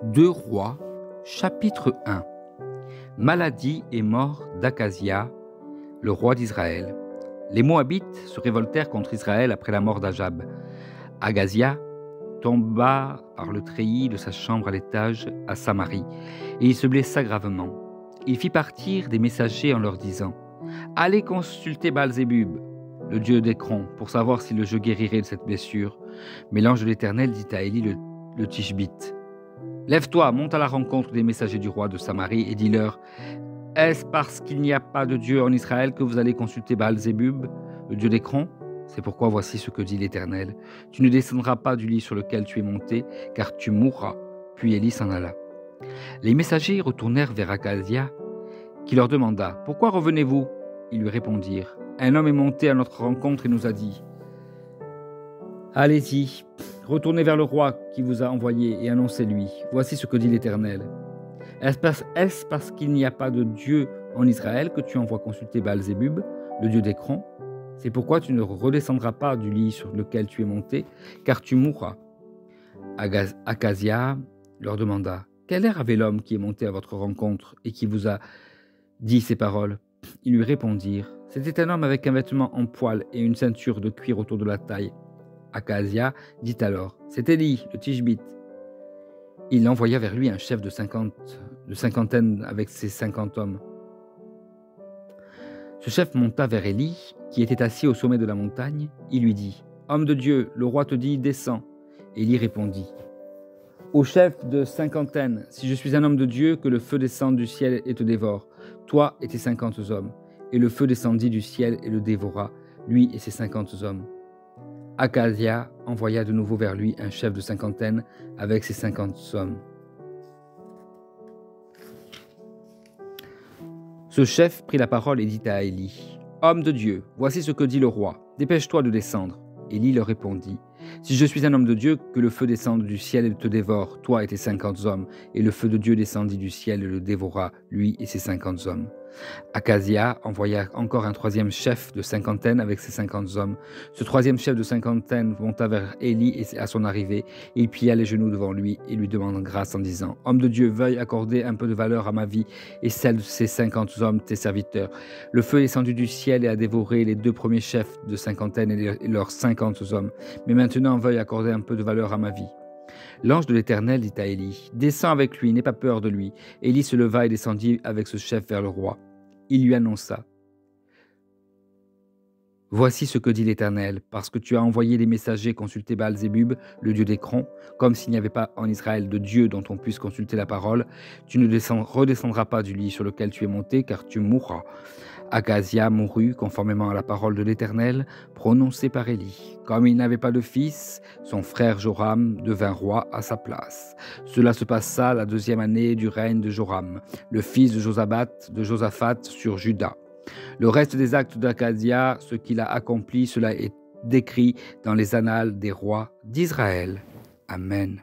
2 Rois, chapitre 1. Maladie et mort d'Akazia, le roi d'Israël. Les Moabites se révoltèrent contre Israël après la mort d'Ajab. Akazia tomba par le treillis de sa chambre à l'étage à Samarie, et il se blessa gravement. Il fit partir des messagers en leur disant « Allez consulter Baal-Zébub, le dieu d'Écron, pour savoir si le je guérirai de cette blessure. » Mais l'ange de l'Éternel dit à Élie le Tishbite « Lève-toi, monte à la rencontre des messagers du roi de Samarie et dis-leur « Est-ce parce qu'il n'y a pas de Dieu en Israël que vous allez consulter Baal-Zébub, le dieu d'Écron ? C'est pourquoi voici ce que dit l'Éternel. Tu ne descendras pas du lit sur lequel tu es monté, car tu mourras. » Puis Élie s'en alla. Les messagers retournèrent vers Akazia, qui leur demanda « Pourquoi revenez-vous » Ils lui répondirent « Un homme est monté à notre rencontre et nous a dit « Allez-y, retournez vers le roi qui vous a envoyé et annoncez-lui. Voici ce que dit l'Éternel. Est-ce parce qu'il n'y a pas de Dieu en Israël que tu envoies consulter Baal-Zébub, le dieu d'Écron ? C'est pourquoi tu ne redescendras pas du lit sur lequel tu es monté, car tu mourras. » Akazia leur demanda « Quel air avait l'homme qui est monté à votre rencontre et qui vous a dit ces paroles ?» Ils lui répondirent « C'était un homme avec un vêtement en poil et une ceinture de cuir autour de la taille. » Akazia dit alors « C'est Élie, le Tishbite. » Il envoya vers lui un chef de cinquantaine avec ses 50 hommes. Ce chef monta vers Élie, qui était assis au sommet de la montagne. Il lui dit « Homme de Dieu, le roi te dit, descends. » Élie répondit « Au chef de cinquantaine, si je suis un homme de Dieu, que le feu descende du ciel et te dévore, toi et tes 50 hommes. » Et le feu descendit du ciel et le dévora, lui et ses 50 hommes. Akazia envoya de nouveau vers lui un chef de cinquantaine avec ses 50 hommes. Ce chef prit la parole et dit à Élie « Homme de Dieu, voici ce que dit le roi. Dépêche-toi de descendre. » Élie leur répondit « Si je suis un homme de Dieu, que le feu descende du ciel et te dévore, toi et tes 50 hommes. » Et le feu de Dieu descendit du ciel et le dévora, lui et ses 50 hommes. Akazia envoya encore un troisième chef de cinquantaine avec ses 50 hommes. Ce troisième chef de cinquantaine monta vers Élie et à son arrivée, il plia les genoux devant lui et lui demanda grâce en disant « Homme de Dieu, veuille accorder un peu de valeur à ma vie et celle de ces 50 hommes, tes serviteurs. Le feu est descendu du ciel et a dévoré les 2 premiers chefs de cinquantaine et leurs 50 hommes. Mais maintenant, veuille accorder un peu de valeur à ma vie. » L'ange de l'Éternel dit à Élie « Descends avec lui, n'aie pas peur de lui. » Élie se leva et descendit avec ce chef vers le roi. Il lui annonça « Voici ce que dit l'Éternel, parce que tu as envoyé des messagers consulter Baal-Zébub, le dieu d'Écron, comme s'il n'y avait pas en Israël de Dieu dont on puisse consulter la parole, tu ne redescendras pas du lit sur lequel tu es monté, car tu mourras. » Akazia mourut conformément à la parole de l'Éternel, prononcée par Élie. Comme il n'avait pas de fils, son frère Joram devint roi à sa place. Cela se passa la 2e année du règne de Joram, le fils de Josaphat sur Juda. Le reste des actes d'Akazia, ce qu'il a accompli, cela est décrit dans les annales des rois d'Israël. Amen.